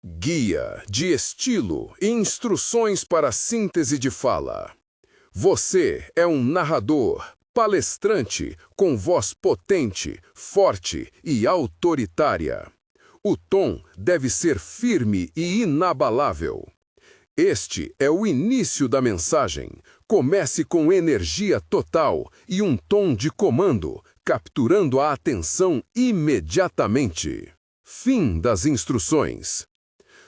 Guia de estilo e instruções para síntese de fala. Você é um narrador, palestrante, com voz potente, forte e autoritária. O tom deve ser firme e inabalável. Este é o início da mensagem. Comece com energia total e um tom de comando, capturando a atenção imediatamente. Fim das instruções.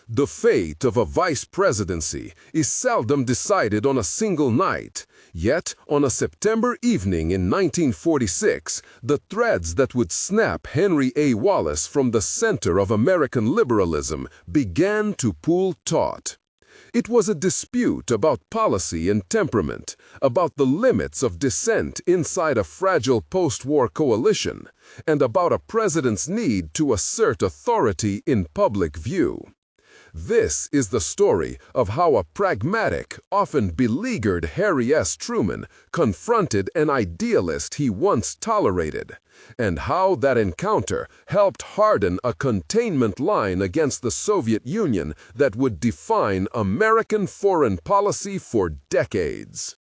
The fate of a vice presidency is seldom decided on a single night, yet on a September evening in 1946, the threads that would snap Henry A. Wallace from the center of American liberalism began to pull taut. It was a dispute about policy and temperament, about the limits of dissent inside a fragile post-war coalition, and about a president's need to assert authority in public view. This is the story of how a pragmatic, often beleaguered Harry S. Truman confronted an idealist he once tolerated, and how that encounter helped harden a containment line against the Soviet Union that would define American foreign policy for decades.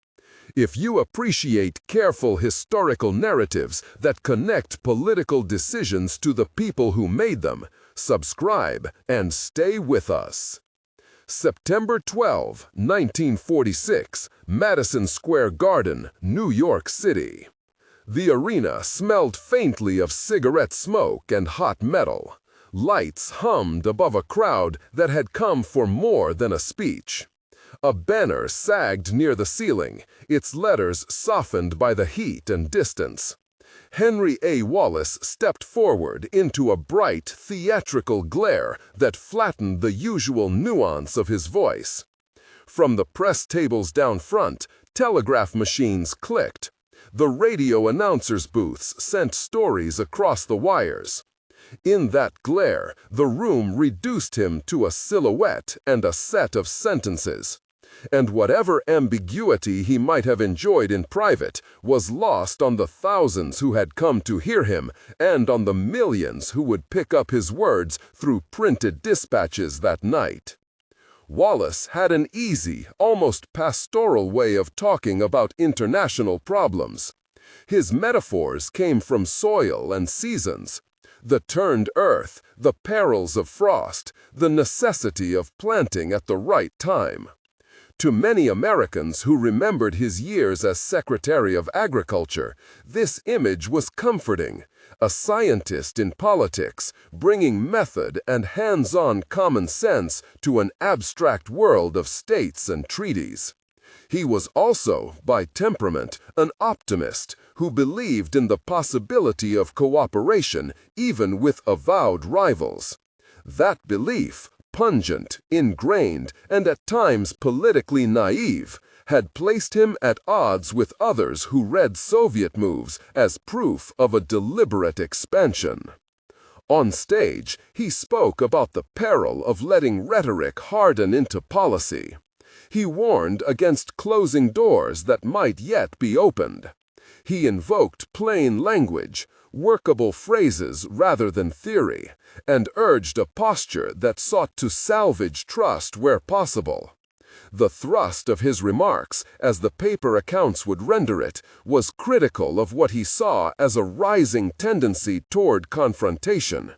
If you appreciate careful historical narratives that connect political decisions to the people who made them, subscribe and stay with us. September 12, 1946, Madison Square Garden, New York City. The arena smelled faintly of cigarette smoke and hot metal. Lights hummed above a crowd that had come for more than a speech. A banner sagged near the ceiling, its letters softened by the heat and distance. Henry A. Wallace stepped forward into a bright, theatrical glare that flattened the usual nuance of his voice. From the press tables down front, telegraph machines clicked. The radio announcers' booths sent stories across the wires. In that glare, the room reduced him to a silhouette and a set of sentences. And whatever ambiguity he might have enjoyed in private was lost on the thousands who had come to hear him and on the millions who would pick up his words through printed dispatches that night. Wallace had an easy, almost pastoral way of talking about international problems. His metaphors came from soil and seasons. The turned earth, the perils of frost, the necessity of planting at the right time. To many Americans who remembered his years as Secretary of Agriculture, this image was comforting. A scientist in politics, bringing method and hands-on common sense to an abstract world of states and treaties. He was also, by temperament, an optimist who believed in the possibility of cooperation even with avowed rivals. That belief, pungent, ingrained, and at times politically naive, had placed him at odds with others who read Soviet moves as proof of a deliberate expansion. On stage, he spoke about the peril of letting rhetoric harden into policy. He warned against closing doors that might yet be opened. He invoked plain language, workable phrases rather than theory, and urged a posture that sought to salvage trust where possible. The thrust of his remarks, as the paper accounts would render it, was critical of what he saw as a rising tendency toward confrontation,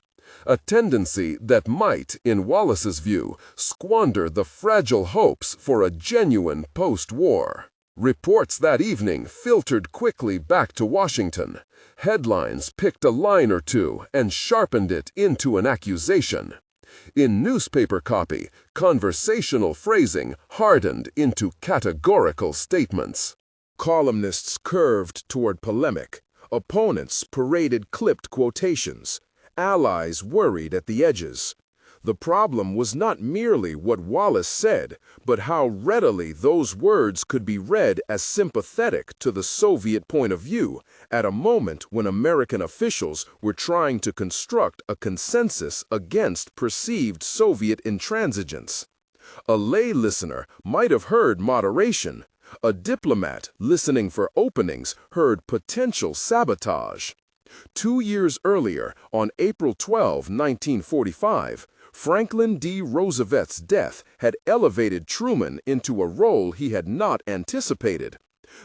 a tendency that might, in Wallace's view, squander the fragile hopes for a genuine post-war. Reports that evening filtered quickly back to Washington. Headlines picked a line or two and sharpened it into an accusation. In newspaper copy, conversational phrasing hardened into categorical statements. Columnists curved toward polemic. Opponents paraded clipped quotations. Allies worried at the edges. The problem was not merely what Wallace said, but how readily those words could be read as sympathetic to the Soviet point of view at a moment when American officials were trying to construct a consensus against perceived Soviet intransigence. A lay listener might have heard moderation. A diplomat listening for openings heard potential sabotage. 2 years earlier, on April 12, 1945, Franklin D. Roosevelt's death had elevated Truman into a role he had not anticipated.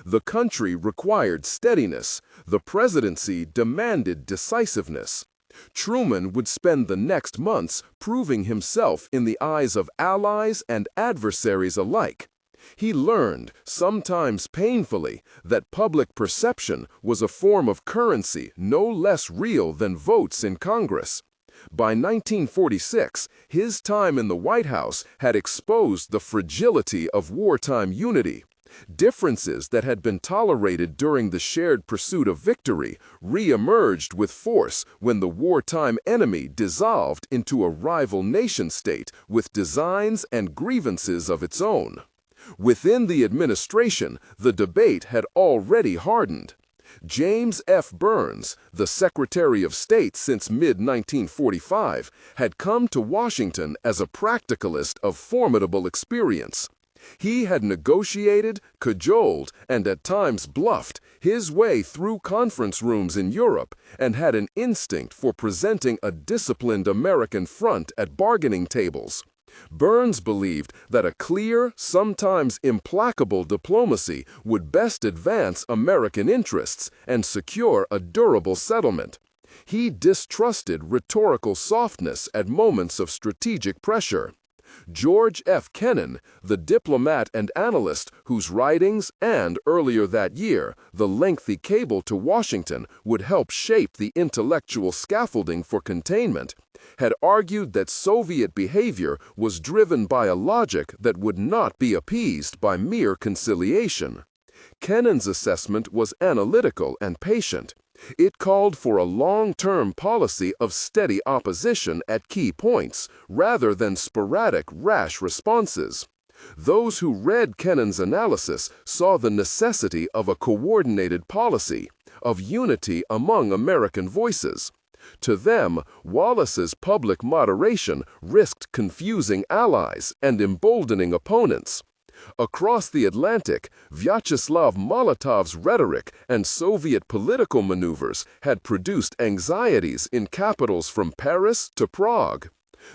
The country required steadiness. The presidency demanded decisiveness. Truman would spend the next months proving himself in the eyes of allies and adversaries alike. He learned, sometimes painfully, that public perception was a form of currency no less real than votes in Congress. By 1946, his time in the White House had exposed the fragility of wartime unity. Differences that had been tolerated during the shared pursuit of victory re-emerged with force when the wartime enemy dissolved into a rival nation-state with designs and grievances of its own. Within the administration, the debate had already hardened. James F. Burns, the Secretary of State since mid-1945, had come to Washington as a practicalist of formidable experience. He had negotiated, cajoled, and at times bluffed his way through conference rooms in Europe and had an instinct for presenting a disciplined American front at bargaining tables. Burns believed that a clear, sometimes implacable diplomacy would best advance American interests and secure a durable settlement. He distrusted rhetorical softness at moments of strategic pressure. George F. Kennan, the diplomat and analyst whose writings and, earlier that year, the lengthy cable to Washington would help shape the intellectual scaffolding for containment, had argued that Soviet behavior was driven by a logic that would not be appeased by mere conciliation. Kennan's assessment was analytical and patient. It called for a long-term policy of steady opposition at key points, rather than sporadic, rash responses. Those who read Kennan's analysis saw the necessity of a coordinated policy, of unity among American voices. To them, Wallace's public moderation risked confusing allies and emboldening opponents. Across the Atlantic, Vyacheslav Molotov's rhetoric and Soviet political maneuvers had produced anxieties in capitals from Paris to Prague.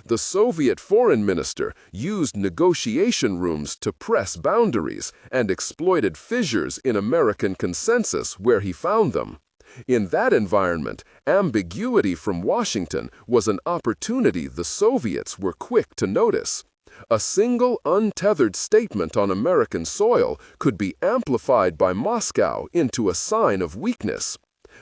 The Soviet foreign minister used negotiation rooms to press boundaries and exploited fissures in American consensus where he found them. In that environment, ambiguity from Washington was an opportunity the Soviets were quick to notice. A single untethered statement on American soil could be amplified by Moscow into a sign of weakness.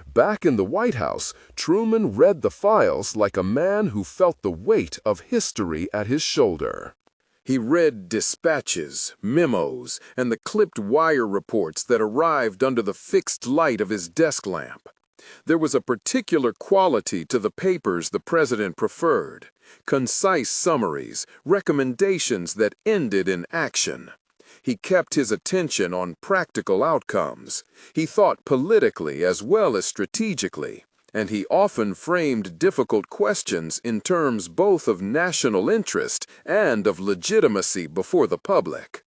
Back in the White House, Truman read the files like a man who felt the weight of history at his shoulder. He read dispatches, memos, and the clipped wire reports that arrived under the fixed light of his desk lamp. There was a particular quality to the papers the president preferred: concise summaries, recommendations that ended in action. He kept his attention on practical outcomes. He thought politically as well as strategically, and he often framed difficult questions in terms both of national interest and of legitimacy before the public.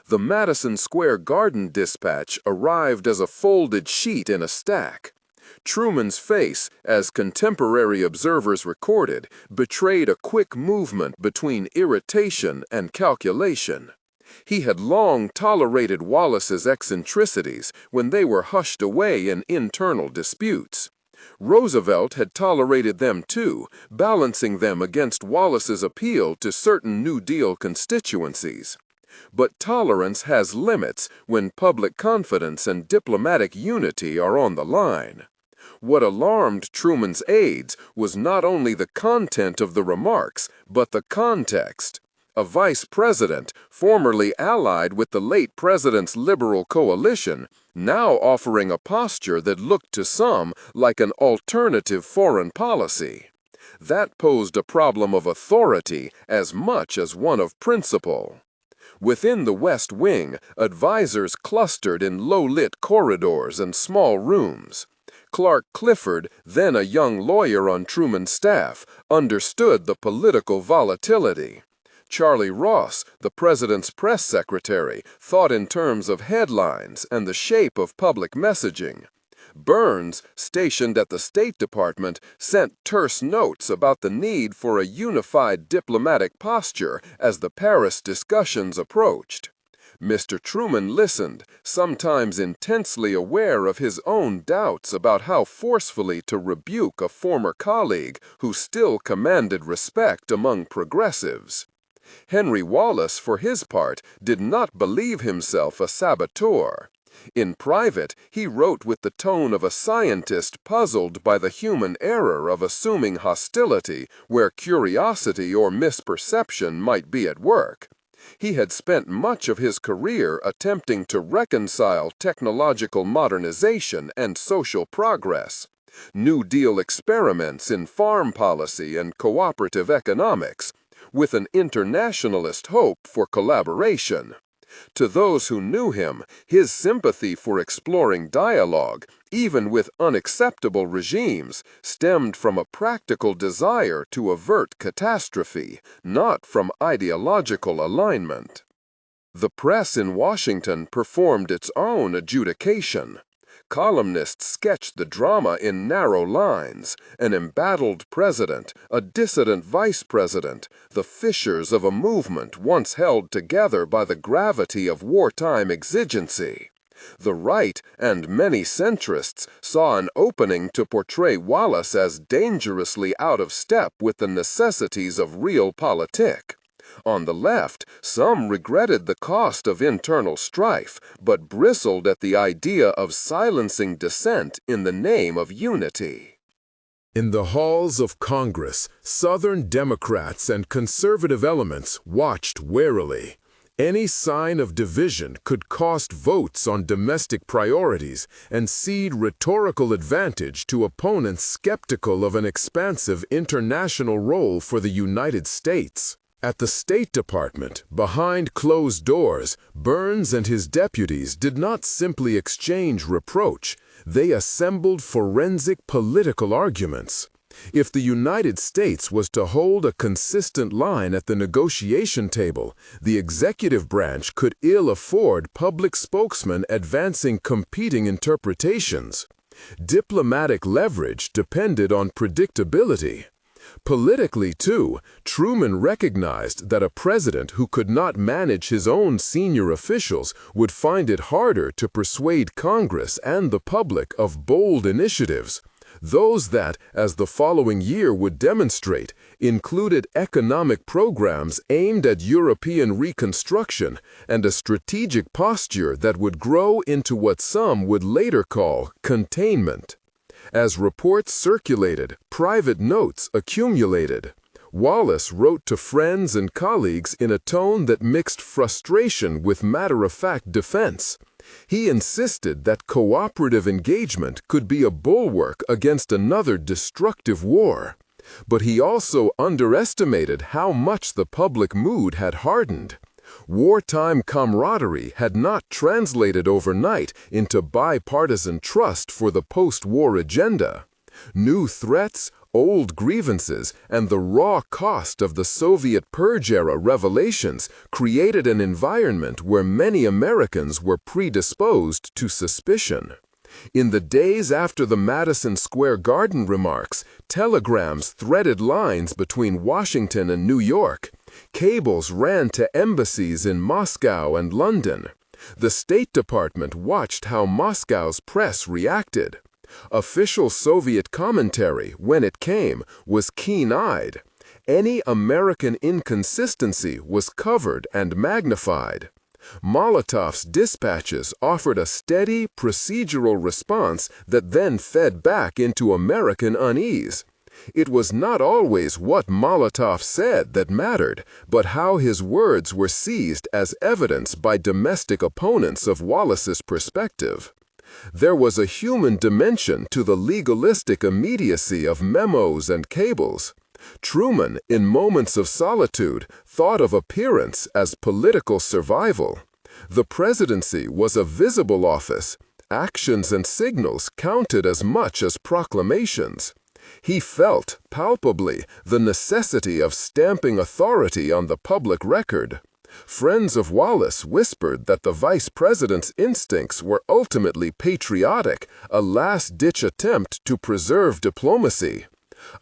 The Madison Square Garden dispatch arrived as a folded sheet in a stack. Truman's face, as contemporary observers recorded, betrayed a quick movement between irritation and calculation. He had long tolerated Wallace's eccentricities when they were hushed away in internal disputes. Roosevelt had tolerated them too, balancing them against Wallace's appeal to certain New Deal constituencies. But tolerance has limits when public confidence and diplomatic unity are on the line. What alarmed Truman's aides was not only the content of the remarks, but the context. A vice president, formerly allied with the late president's liberal coalition, now offering a posture that looked to some like an alternative foreign policy. That posed a problem of authority as much as one of principle. Within the West Wing, advisors clustered in low-lit corridors and small rooms. Clark Clifford, then a young lawyer on Truman's staff, understood the political volatility. Charlie Ross, the president's press secretary, thought in terms of headlines and the shape of public messaging. Burns, stationed at the State Department, sent terse notes about the need for a unified diplomatic posture as the Paris discussions approached. Mr. Truman listened, sometimes intensely aware of his own doubts about how forcefully to rebuke a former colleague who still commanded respect among progressives. Henry Wallace, for his part, did not believe himself a saboteur. In private, he wrote with the tone of a scientist puzzled by the human error of assuming hostility where curiosity or misperception might be at work. He had spent much of his career attempting to reconcile technological modernization and social progress, New Deal experiments in farm policy and cooperative economics, with an internationalist hope for collaboration. To those who knew him, his sympathy for exploring dialogue, even with unacceptable regimes, stemmed from a practical desire to avert catastrophe, not from ideological alignment. The press in Washington performed its own adjudication. Columnists sketched the drama in narrow lines: an embattled president, a dissident vice president, the fissures of a movement once held together by the gravity of wartime exigency. The right and many centrists saw an opening to portray Wallace as dangerously out of step with the necessities of realpolitik. On the left, some regretted the cost of internal strife, but bristled at the idea of silencing dissent in the name of unity. In the halls of Congress, Southern Democrats and conservative elements watched warily. Any sign of division could cost votes on domestic priorities and cede rhetorical advantage to opponents skeptical of an expansive international role for the United States. At the State Department, behind closed doors, Burns and his deputies did not simply exchange reproach, they assembled forensic political arguments. If the United States was to hold a consistent line at the negotiation table, the executive branch could ill afford public spokesmen advancing competing interpretations. Diplomatic leverage depended on predictability. Politically, too, Truman recognized that a president who could not manage his own senior officials would find it harder to persuade Congress and the public of bold initiatives. Those that, as the following year would demonstrate, included economic programs aimed at European reconstruction and a strategic posture that would grow into what some would later call containment. As reports circulated, private notes accumulated. Wallace wrote to friends and colleagues in a tone that mixed frustration with matter-of-fact defense. He insisted that cooperative engagement could be a bulwark against another destructive war. But he also underestimated how much the public mood had hardened. Wartime camaraderie had not translated overnight into bipartisan trust for the post-war agenda. New threats, old grievances, and the raw cost of the Soviet Purge-era revelations created an environment where many Americans were predisposed to suspicion. In the days after the Madison Square Garden remarks, telegrams threaded lines between Washington and New York. Cables ran to embassies in Moscow and London. The State Department watched how Moscow's press reacted. Official Soviet commentary, when it came, was keen-eyed. Any American inconsistency was covered and magnified. Molotov's dispatches offered a steady, procedural response that then fed back into American unease. It was not always what Molotov said that mattered, but how his words were seized as evidence by domestic opponents of Wallace's perspective. There was a human dimension to the legalistic immediacy of memos and cables. Truman, in moments of solitude, thought of appearance as political survival. The presidency was a visible office. Actions and signals counted as much as proclamations. He felt, palpably, the necessity of stamping authority on the public record. Friends of Wallace whispered that the vice president's instincts were ultimately patriotic, a last-ditch attempt to preserve diplomacy.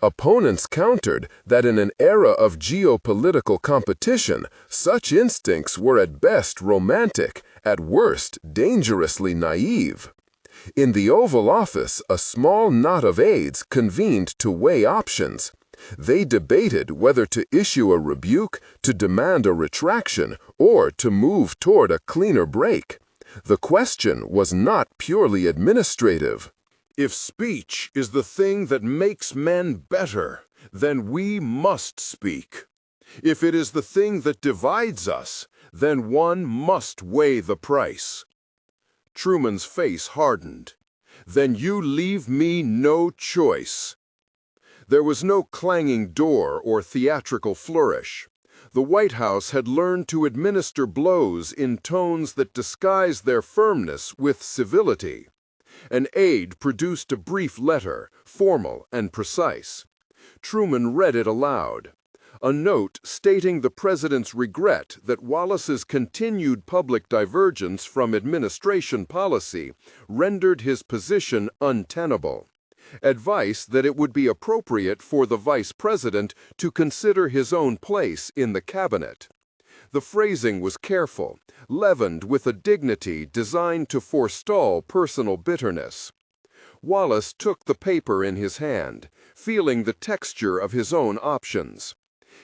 Opponents countered that in an era of geopolitical competition, such instincts were at best romantic, at worst dangerously naive. In the Oval Office, a small knot of aides convened to weigh options. They debated whether to issue a rebuke, to demand a retraction, or to move toward a cleaner break. The question was not purely administrative. If speech is the thing that makes men better, then we must speak. If it is the thing that divides us, then one must weigh the price. Truman's face hardened. Then you leave me no choice. There was no clanging door or theatrical flourish. The White House had learned to administer blows in tones that disguised their firmness with civility. An aide produced a brief letter, formal and precise. Truman read it aloud. A note stating the president's regret that Wallace's continued public divergence from administration policy rendered his position untenable. Advice that it would be appropriate for the vice president to consider his own place in the cabinet. The phrasing was careful, leavened with a dignity designed to forestall personal bitterness. Wallace took the paper in his hand, feeling the texture of his own options.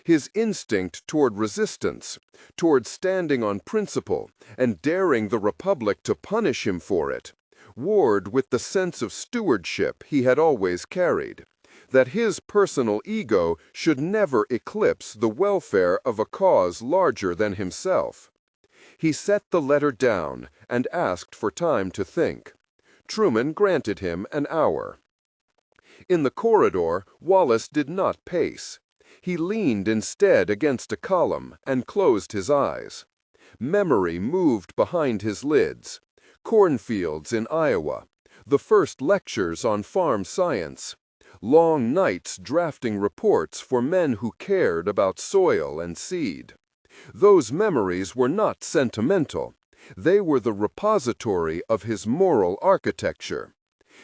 His instinct toward resistance, toward standing on principle and daring the Republic to punish him for it, warred with the sense of stewardship he had always carried, that his personal ego should never eclipse the welfare of a cause larger than himself. He set the letter down and asked for time to think. Truman granted him an hour. In the corridor, Wallace did not pace. He leaned instead against a column and closed his eyes. Memory moved behind his lids. Cornfields in Iowa, the first lectures on farm science, long nights drafting reports for men who cared about soil and seed. Those memories were not sentimental. They were the repository of his moral architecture.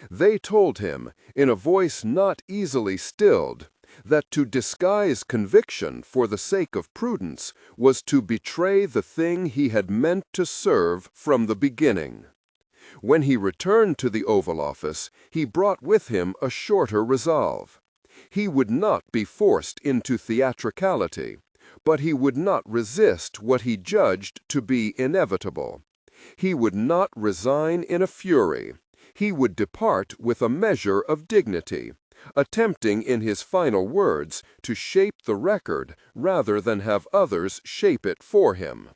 They told him, in a voice not easily stilled, that to disguise conviction for the sake of prudence was to betray the thing he had meant to serve from the beginning. When he returned to the Oval Office, he brought with him a shorter resolve. He would not be forced into theatricality, but he would not resist what he judged to be inevitable. He would not resign in a fury. He would depart with a measure of dignity, attempting in his final words to shape the record rather than have others shape it for him.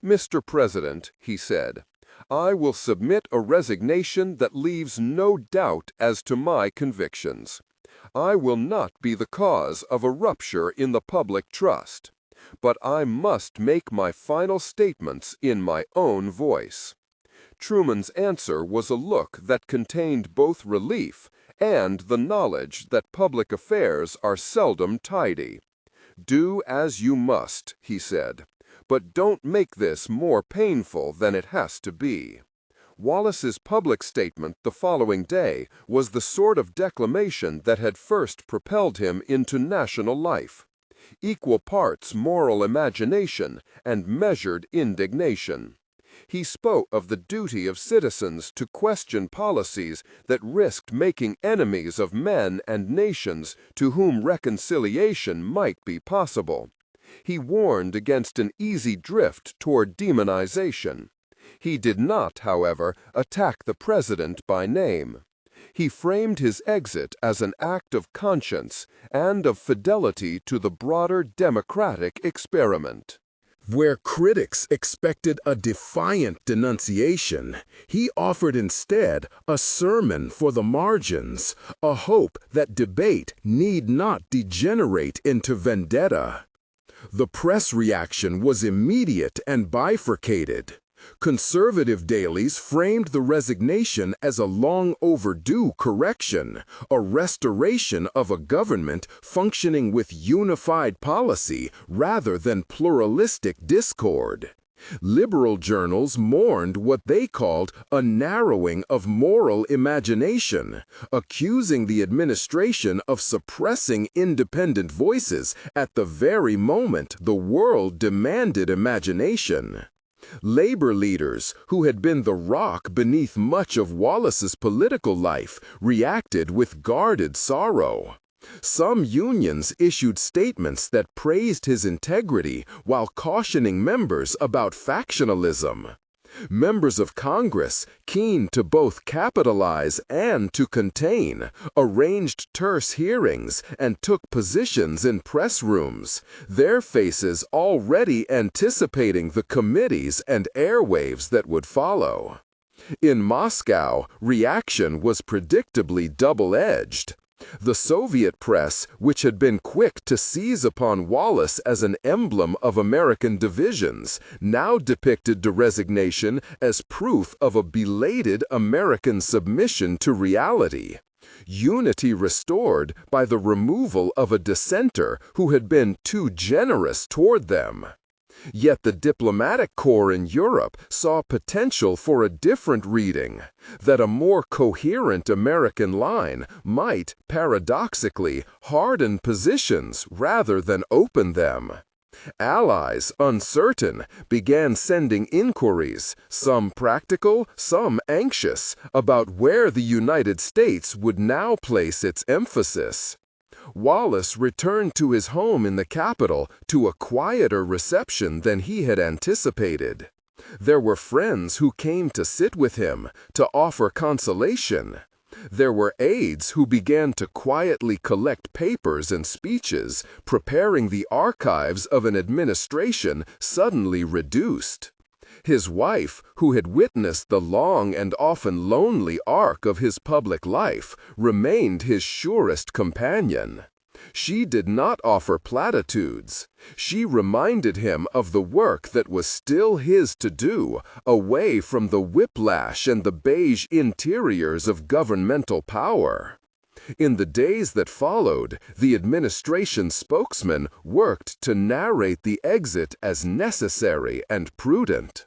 "Mr. President," he said, "I will submit a resignation that leaves no doubt as to my convictions. I will not be the cause of a rupture in the public trust, but I must make my final statements in my own voice." Truman's answer was a look that contained both relief and the knowledge that public affairs are seldom tidy. "Do as you must," he said, "but don't make this more painful than it has to be." Wallace's public statement the following day was the sort of declamation that had first propelled him into national life. Equal parts moral imagination and measured indignation. He spoke of the duty of citizens to question policies that risked making enemies of men and nations to whom reconciliation might be possible. He warned against an easy drift toward demonization. He did not, however, attack the president by name. He framed his exit as an act of conscience and of fidelity to the broader democratic experiment. Where critics expected a defiant denunciation, he offered instead a sermon for the margins, a hope that debate need not degenerate into vendetta. The press reaction was immediate and bifurcated. Conservative dailies framed the resignation as a long overdue correction, a restoration of a government functioning with unified policy rather than pluralistic discord. Liberal journals mourned what they called a narrowing of moral imagination, accusing the administration of suppressing independent voices at the very moment the world demanded imagination. Labor leaders, who had been the rock beneath much of Wallace's political life, reacted with guarded sorrow. Some unions issued statements that praised his integrity while cautioning members about factionalism. Members of Congress, keen to both capitalize and to contain, arranged terse hearings and took positions in press rooms, their faces already anticipating the committees and airwaves that would follow. In Moscow, reaction was predictably double-edged. The Soviet press, which had been quick to seize upon Wallace as an emblem of American divisions, now depicted the resignation as proof of a belated American submission to reality. Unity restored by the removal of a dissenter who had been too generous toward them. Yet the diplomatic corps in Europe saw potential for a different reading, that a more coherent American line might, paradoxically, harden positions rather than open them. Allies, uncertain, began sending inquiries, some practical, some anxious, about where the United States would now place its emphasis. Wallace returned to his home in the capital to a quieter reception than he had anticipated. There were friends who came to sit with him, to offer consolation. There were aides who began to quietly collect papers and speeches, preparing the archives of an administration suddenly reduced. His wife, who had witnessed the long and often lonely arc of his public life, remained his surest companion. She did not offer platitudes. She reminded him of the work that was still his to do, away from the whiplash and the beige interiors of governmental power. In the days that followed, the administration spokesman worked to narrate the exit as necessary and prudent.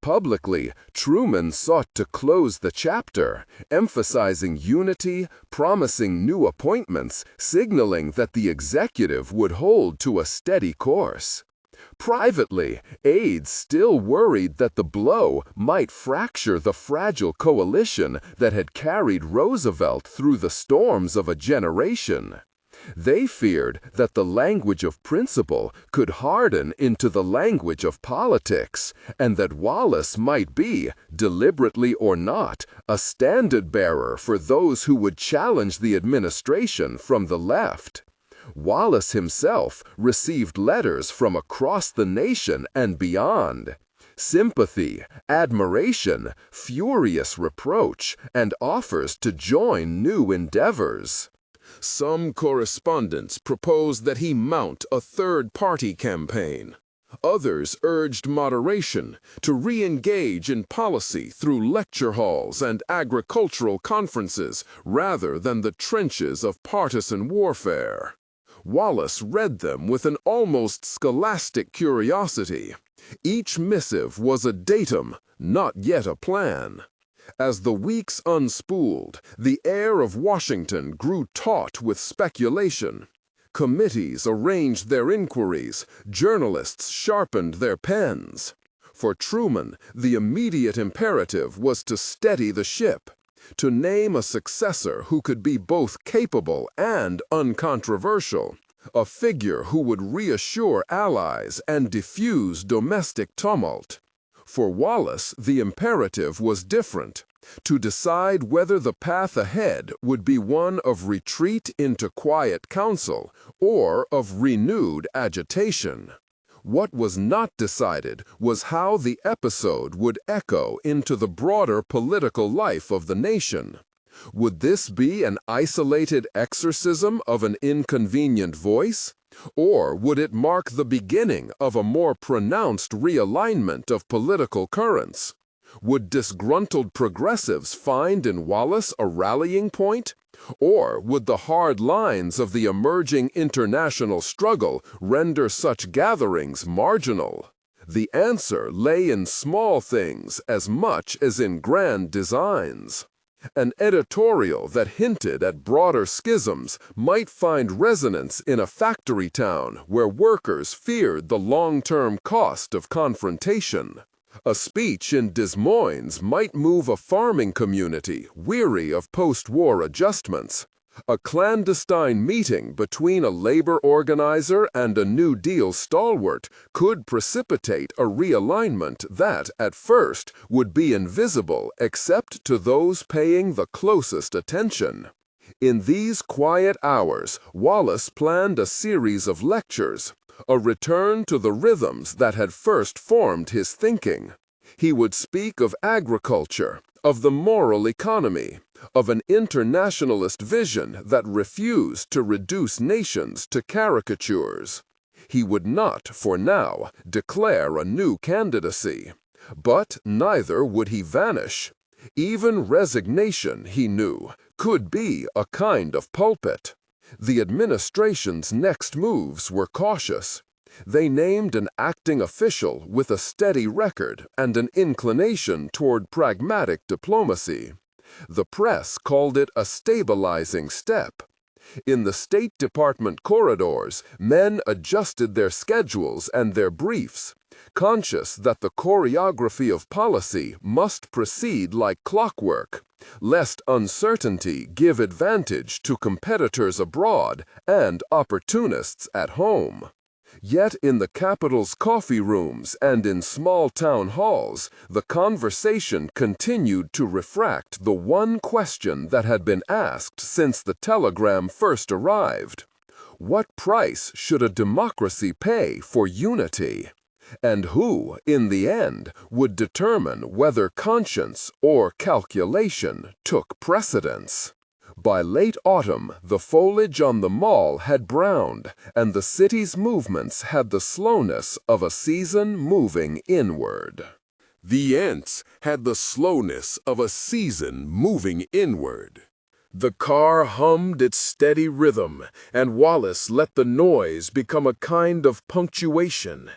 Publicly, Truman sought to close the chapter, emphasizing unity, promising new appointments, signaling that the executive would hold to a steady course. Privately, aides still worried that the blow might fracture the fragile coalition that had carried Roosevelt through the storms of a generation. They feared that the language of principle could harden into the language of politics, and that Wallace might be, deliberately or not, a standard-bearer for those who would challenge the administration from the left. Wallace himself received letters from across the nation and beyond. Sympathy, admiration, furious reproach, and offers to join new endeavors. Some correspondents proposed that he mount a third-party campaign. Others urged moderation, to re-engage in policy through lecture halls and agricultural conferences rather than the trenches of partisan warfare. Wallace read them with an almost scholastic curiosity. Each missive was a datum, not yet a plan. As the weeks unspooled, the air of Washington grew taut with speculation. Committees arranged their inquiries, journalists sharpened their pens. For Truman, the immediate imperative was to steady the ship, to name a successor who could be both capable and uncontroversial, a figure who would reassure allies and diffuse domestic tumult. For Wallace, the imperative was different, to decide whether the path ahead would be one of retreat into quiet counsel or of renewed agitation. What was not decided was how the episode would echo into the broader political life of the nation. Would this be an isolated exorcism of an inconvenient voice? Or would it mark the beginning of a more pronounced realignment of political currents? Would disgruntled progressives find in Wallace a rallying point? Or would the hard lines of the emerging international struggle render such gatherings marginal? The answer lay in small things as much as in grand designs. An editorial that hinted at broader schisms might find resonance in a factory town where workers feared the long-term cost of confrontation. A speech in Des Moines might move a farming community weary of post-war adjustments. A clandestine meeting between a labor organizer and a New Deal stalwart could precipitate a realignment that, at first, would be invisible except to those paying the closest attention. In these quiet hours, Wallace planned a series of lectures, a return to the rhythms that had first formed his thinking. He would speak of agriculture, of the moral economy, of an internationalist vision that refused to reduce nations to caricatures. He would not, for now, declare a new candidacy. But neither would he vanish. Even resignation, he knew, could be a kind of pulpit. The administration's next moves were cautious. They named an acting official with a steady record and an inclination toward pragmatic diplomacy. The press called it a stabilizing step. In the State Department corridors, men adjusted their schedules and their briefs, conscious that the choreography of policy must proceed like clockwork, lest uncertainty give advantage to competitors abroad and opportunists at home. Yet in the capital's coffee rooms and in small town halls, the conversation continued to refract the one question that had been asked since the telegram first arrived. What price should a democracy pay for unity? And who, in the end, would determine whether conscience or calculation took precedence? By late autumn, the foliage on the Mall had browned, and the city's movements had the slowness of a season moving inward. The Ents had the slowness of a season moving inward. The car hummed its steady rhythm, and Wallace let the noise become a kind of punctuation.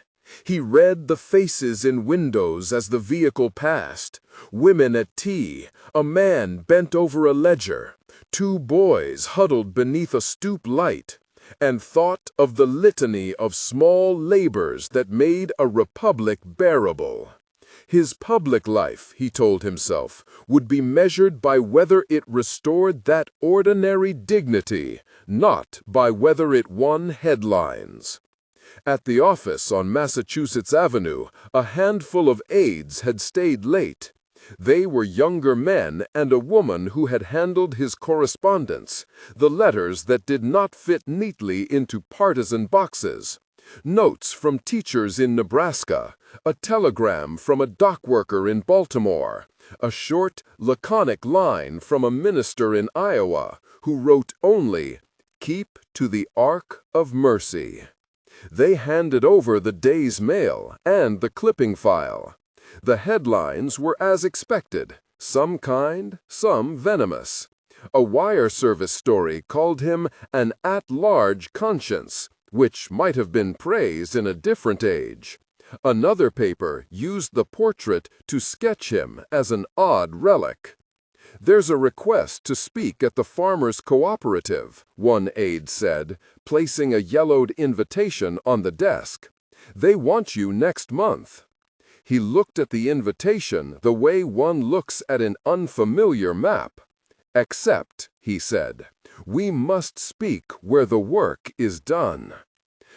He read the faces in windows as the vehicle passed, women at tea, a man bent over a ledger, two boys huddled beneath a stoop light, and thought of the litany of small labors that made a republic bearable. His public life, he told himself, would be measured by whether it restored that ordinary dignity, not by whether it won headlines. At the office on Massachusetts Avenue, a handful of aides had stayed late. They were younger men and a woman who had handled his correspondence, the letters that did not fit neatly into partisan boxes. Notes from teachers in Nebraska, a telegram from a dock worker in Baltimore, a short, laconic line from a minister in Iowa who wrote only, "Keep to the Ark of Mercy." They handed over the day's mail and the clipping file. The headlines were as expected, some kind, some venomous. A wire service story called him an at-large conscience, which might have been praise in a different age. Another paper used the portrait to sketch him as an odd relic. "There's a request to speak at the Farmers' Cooperative," one aide said, placing a yellowed invitation on the desk. "They want you next month." He looked at the invitation the way one looks at an unfamiliar map. "Except," he said, "we must speak where the work is done."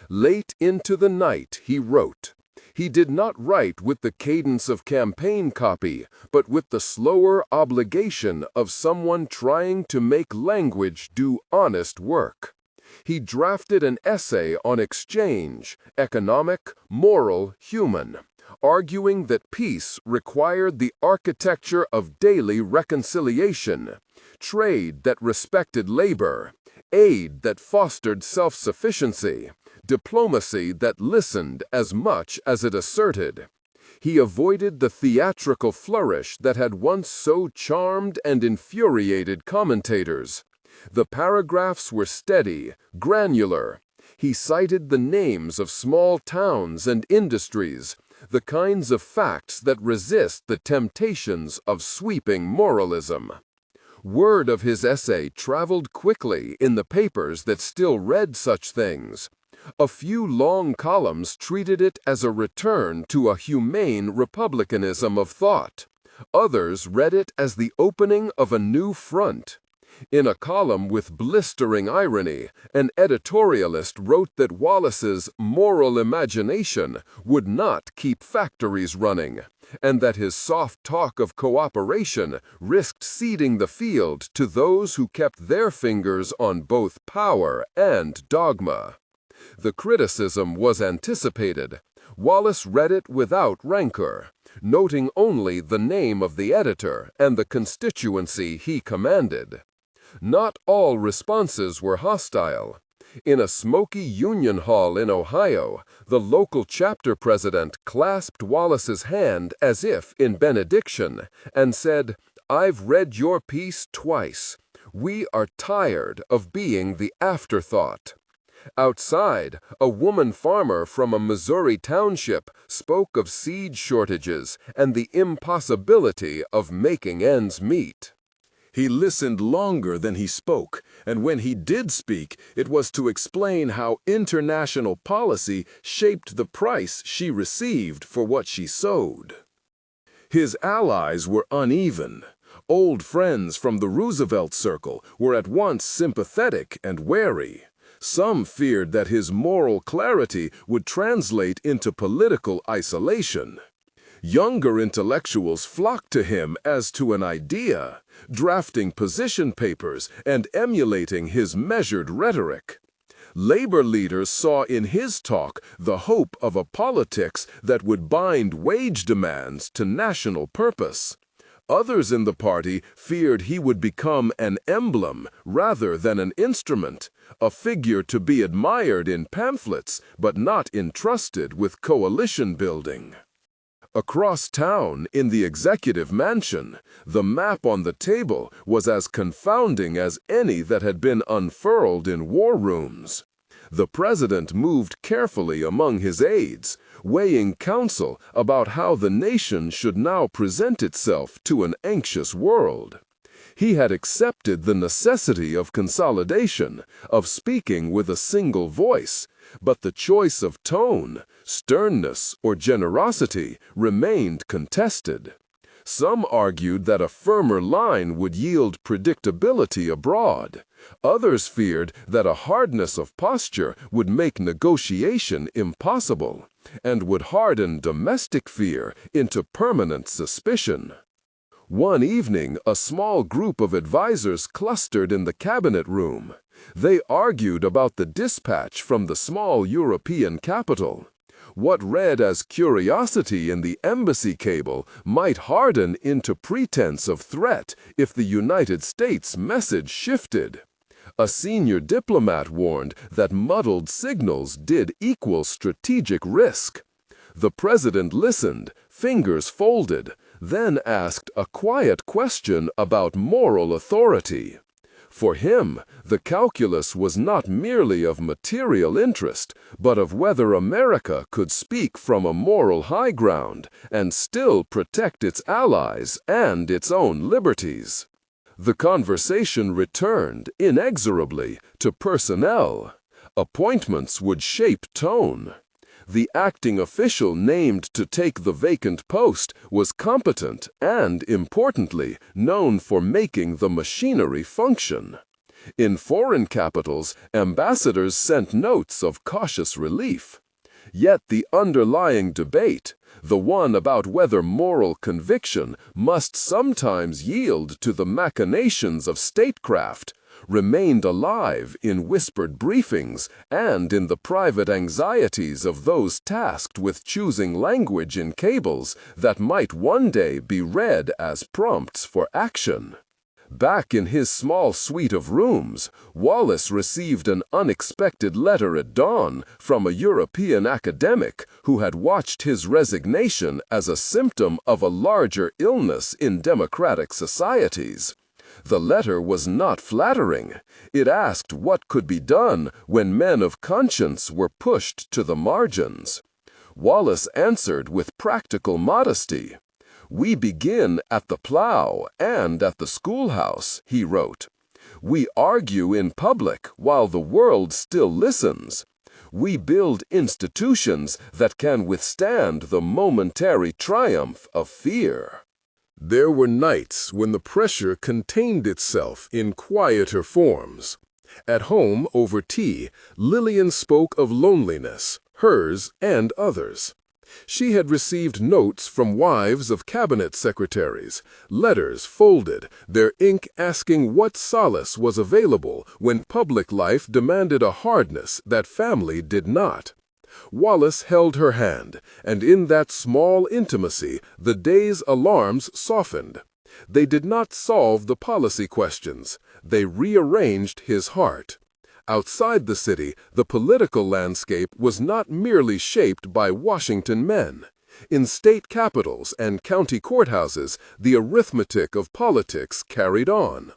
Late into the night he wrote. He did not write with the cadence of campaign copy, but with the slower obligation of someone trying to make language do honest work. He drafted an essay on exchange, economic, moral, human, arguing that peace required the architecture of daily reconciliation, trade that respected labor, aid that fostered self-sufficiency, diplomacy that listened as much as it asserted. He avoided the theatrical flourish that had once so charmed and infuriated commentators. The paragraphs were steady, granular. He cited the names of small towns and industries, the kinds of facts that resist the temptations of sweeping moralism. Word of his essay traveled quickly in the papers that still read such things. A few long columns treated it as a return to a humane republicanism of thought. Others read it as the opening of a new front. In a column with blistering irony, an editorialist wrote that Wallace's moral imagination would not keep factories running, and that his soft talk of cooperation risked ceding the field to those who kept their fingers on both power and dogma. The criticism was anticipated. Wallace read it without rancor, noting only the name of the editor and the constituency he commanded. Not all responses were hostile. In a smoky union hall in Ohio, the local chapter president clasped Wallace's hand as if in benediction and said, "I've read your piece twice. We are tired of being the afterthought." Outside, a woman farmer from a Missouri township spoke of seed shortages and the impossibility of making ends meet. He listened longer than he spoke, and when he did speak, it was to explain how international policy shaped the price she received for what she sowed. His allies were uneven. Old friends from the Roosevelt circle were at once sympathetic and wary. Some feared that his moral clarity would translate into political isolation. Younger intellectuals flocked to him as to an idea, drafting position papers and emulating his measured rhetoric. Labor leaders saw in his talk the hope of a politics that would bind wage demands to national purpose. Others in the party feared he would become an emblem rather than an instrument, a figure to be admired in pamphlets but not entrusted with coalition building. Across town, in the executive mansion, the map on the table was as confounding as any that had been unfurled in war rooms. The president moved carefully among his aides, weighing counsel about how the nation should now present itself to an anxious world. He had accepted the necessity of consolidation, of speaking with a single voice, but the choice of tone, sternness, or generosity remained contested. Some argued that a firmer line would yield predictability abroad. Others feared that a hardness of posture would make negotiation impossible, and would harden domestic fear into permanent suspicion. One evening, a small group of advisors clustered in the cabinet room. They argued about the dispatch from the small European capital. What read as curiosity in the embassy cable might harden into pretense of threat if the United States message shifted. A senior diplomat warned that muddled signals did equal strategic risk. The president listened, fingers folded, then asked a quiet question about moral authority. For him, the calculus was not merely of material interest, but of whether America could speak from a moral high ground and still protect its allies and its own liberties. The conversation returned, inexorably, to personnel. Appointments would shape tone. The acting official named to take the vacant post was competent and, importantly, known for making the machinery function. In foreign capitals, ambassadors sent notes of cautious relief. Yet the underlying debate, the one about whether moral conviction must sometimes yield to the machinations of statecraft, remained alive in whispered briefings and in the private anxieties of those tasked with choosing language in cables that might one day be read as prompts for action. Back in his small suite of rooms, Wallace received an unexpected letter at dawn from a European academic who had watched his resignation as a symptom of a larger illness in democratic societies. The letter was not flattering. It asked what could be done when men of conscience were pushed to the margins. Wallace answered with practical modesty. "We begin at the plow and at the schoolhouse," he wrote. "We argue in public while the world still listens. We build institutions that can withstand the momentary triumph of fear." There were nights when the pressure contained itself in quieter forms. At home, over tea, Lillian spoke of loneliness, hers and others. She had received notes from wives of cabinet secretaries, letters folded, their ink asking what solace was available when public life demanded a hardness that family did not. Wallace held her hand, and in that small intimacy the day's alarms softened. They did not solve the policy questions. They rearranged his heart. Outside the city, the political landscape was not merely shaped by Washington men. In state capitals and county courthouses, the arithmetic of politics carried on.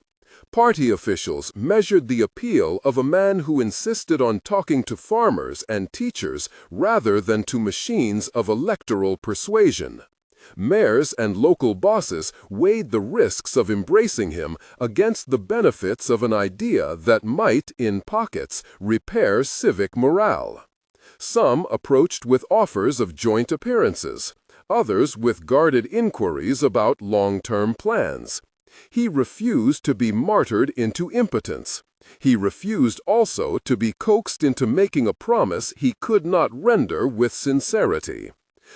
Party officials measured the appeal of a man who insisted on talking to farmers and teachers rather than to machines of electoral persuasion. Mayors and local bosses weighed the risks of embracing him against the benefits of an idea that might, in pockets, repair civic morale. Some approached with offers of joint appearances, others with guarded inquiries about long-term plans. He refused to be martyred into impotence. He refused also to be coaxed into making a promise he could not render with sincerity.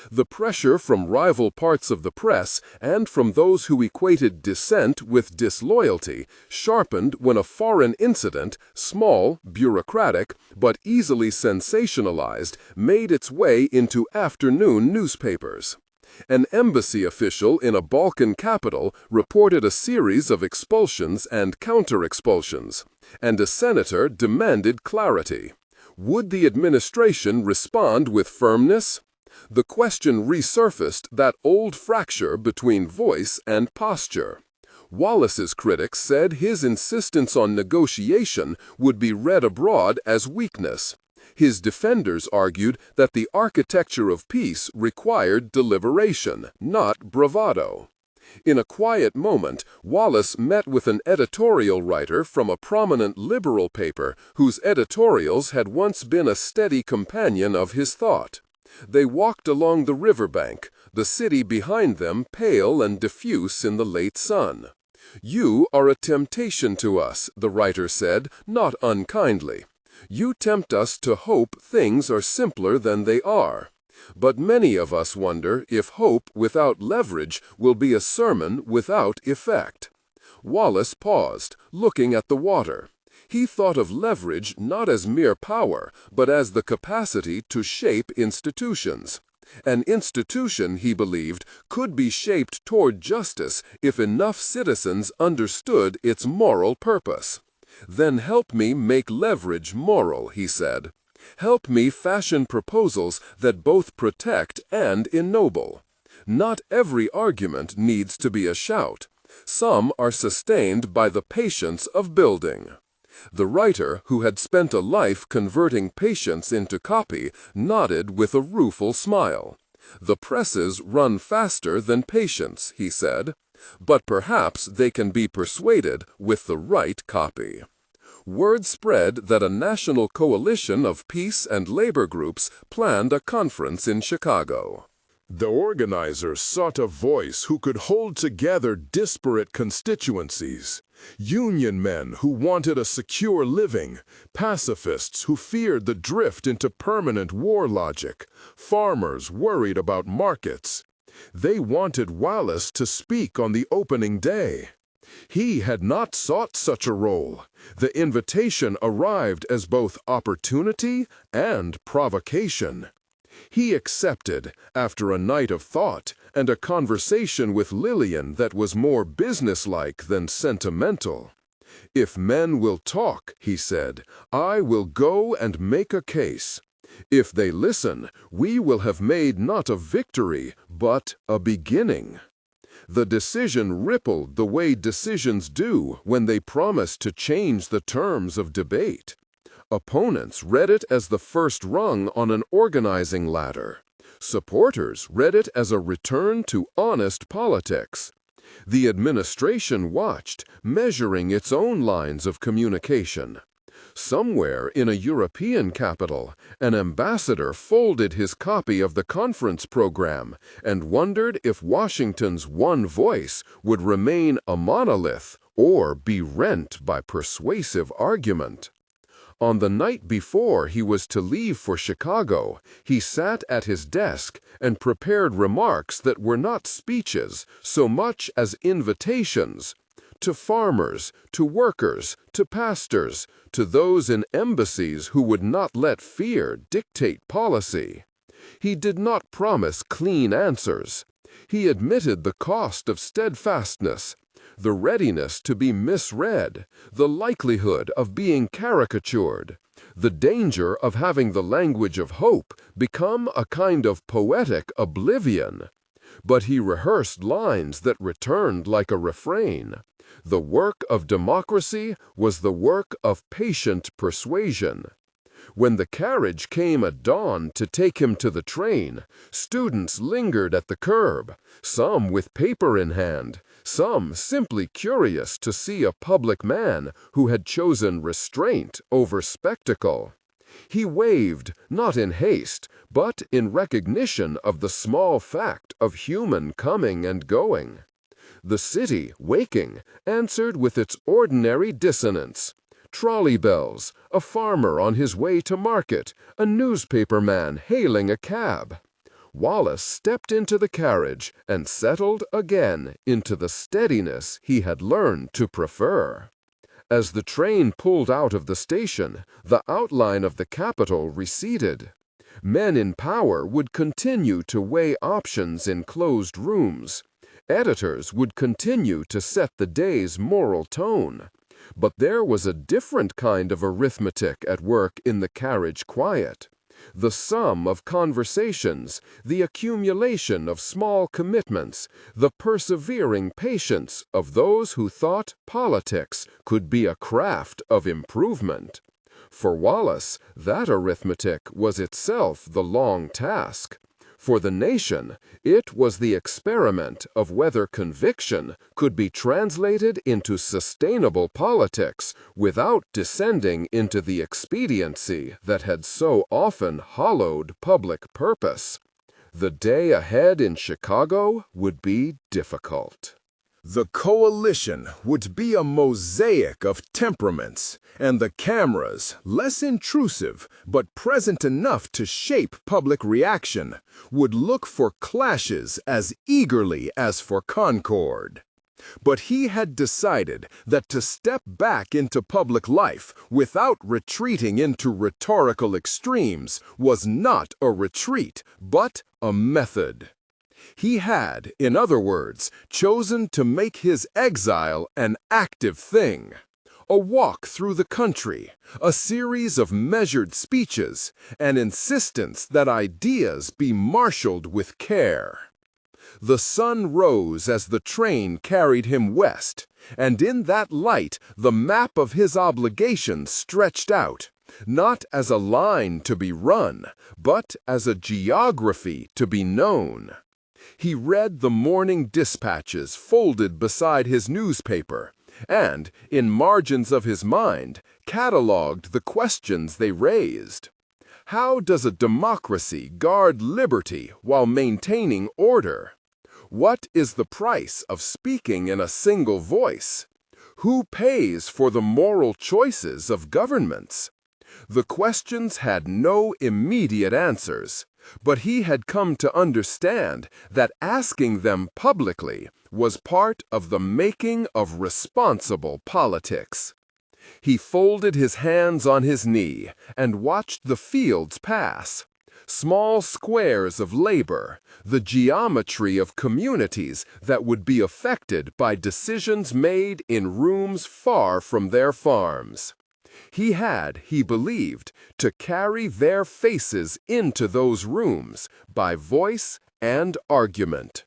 The pressure from rival parts of the press and from those who equated dissent with disloyalty sharpened when a foreign incident, small, bureaucratic, but easily sensationalized, made its way into afternoon newspapers. An embassy official in a Balkan capital reported a series of expulsions and counter-expulsions, and a senator demanded clarity. Would the administration respond with firmness? The question resurfaced that old fracture between voice and posture. Wallace's critics said his insistence on negotiation would be read abroad as weakness. His defenders argued that the architecture of peace required deliberation, not bravado. In a quiet moment, Wallace met with an editorial writer from a prominent liberal paper whose editorials had once been a steady companion of his thought. They walked along the riverbank, the city behind them pale and diffuse in the late sun. "You are a temptation to us," the writer said, not unkindly. "You tempt us to hope things are simpler than they are. But many of us wonder if hope without leverage will be a sermon without effect." Wallace paused, looking at the water. He thought of leverage not as mere power, but as the capacity to shape institutions. An institution, he believed, could be shaped toward justice if enough citizens understood its moral purpose. "Then help me make leverage moral," he said. "Help me fashion proposals that both protect and ennoble. Not every argument needs to be a shout. Some are sustained by the patience of building." The writer, who had spent a life converting patience into copy, nodded with a rueful smile. "The presses run faster than patience," he said, "but perhaps they can be persuaded with the right copy." Word spread that a national coalition of peace and labor groups planned a conference in Chicago. The organizers sought a voice who could hold together disparate constituencies. Union men who wanted a secure living, pacifists who feared the drift into permanent war logic, farmers worried about markets. They wanted Wallace to speak on the opening day. He had not sought such a role. The invitation arrived as both opportunity and provocation. He accepted, after a night of thought and a conversation with Lillian that was more businesslike than sentimental. "If men will talk," he said, "I will go and make a case. If they listen, we will have made not a victory, but a beginning." The decision rippled the way decisions do when they promise to change the terms of debate. Opponents read it as the first rung on an organizing ladder. Supporters read it as a return to honest politics. The administration watched, measuring its own lines of communication. Somewhere in a European capital, an ambassador folded his copy of the conference program and wondered if Washington's one voice would remain a monolith or be rent by persuasive argument. On the night before he was to leave for Chicago, he sat at his desk and prepared remarks that were not speeches so much as invitations. To farmers, to workers, to pastors, to those in embassies who would not let fear dictate policy. He did not promise clean answers. He admitted the cost of steadfastness, the readiness to be misread, the likelihood of being caricatured, the danger of having the language of hope become a kind of poetic oblivion. But he rehearsed lines that returned like a refrain. The work of democracy was the work of patient persuasion. When the carriage came at dawn to take him to the train, students lingered at the curb, some with paper in hand, some simply curious to see a public man who had chosen restraint over spectacle. He waved, not in haste, but in recognition of the small fact of human coming and going. The city, waking, answered with its ordinary dissonance. Trolley bells, a farmer on his way to market, a newspaper man hailing a cab. Wallace stepped into the carriage and settled again into the steadiness he had learned to prefer. As the train pulled out of the station, the outline of the Capitol receded. Men in power would continue to weigh options in closed rooms. Editors would continue to set the day's moral tone. But there was a different kind of arithmetic at work in the carriage quiet. The sum of conversations, the accumulation of small commitments, the persevering patience of those who thought politics could be a craft of improvement. For Wallace, that arithmetic was itself the long task. For the nation, it was the experiment of whether conviction could be translated into sustainable politics without descending into the expediency that had so often hollowed public purpose. The day ahead in Chicago would be difficult. The coalition would be a mosaic of temperaments, and the cameras, less intrusive but present enough to shape public reaction, would look for clashes as eagerly as for concord. But he had decided that to step back into public life without retreating into rhetorical extremes was not a retreat, but a method. He had, in other words, chosen to make his exile an active thing. A walk through the country, a series of measured speeches, an insistence that ideas be marshaled with care. The sun rose as the train carried him west, and in that light the map of his obligations stretched out, not as a line to be run, but as a geography to be known. He read the morning dispatches folded beside his newspaper, and, in margins of his mind, catalogued the questions they raised. How does a democracy guard liberty while maintaining order? What is the price of speaking in a single voice? Who pays for the moral choices of governments? The questions had no immediate answers, but he had come to understand that asking them publicly was part of the making of responsible politics. He folded his hands on his knee and watched the fields pass. small squares of labor, the geometry of communities that would be affected by decisions made in rooms far from their farms. He had, he believed, to carry their faces into those rooms by voice and argument.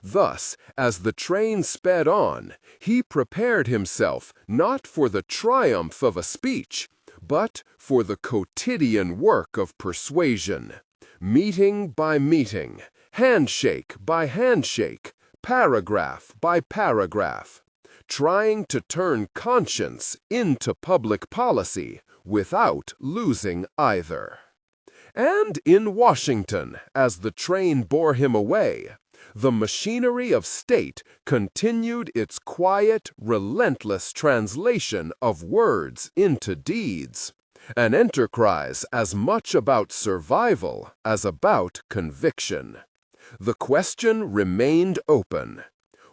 Thus, as the train sped on, he prepared himself not for the triumph of a speech, but for the quotidian work of persuasion, meeting by meeting, handshake by handshake, paragraph by paragraph, trying to turn conscience into public policy without losing either. And in Washington, as the train bore him away, the machinery of state continued its quiet, relentless translation of words into deeds, an enterprise as much about survival as about conviction. The question remained open.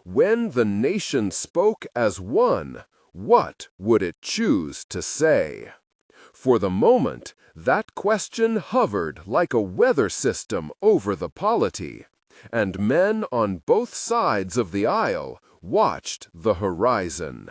When the nation spoke as one, what would it choose to say? For the moment, that question hovered like a weather system over the polity, and men on both sides of the aisle watched the horizon.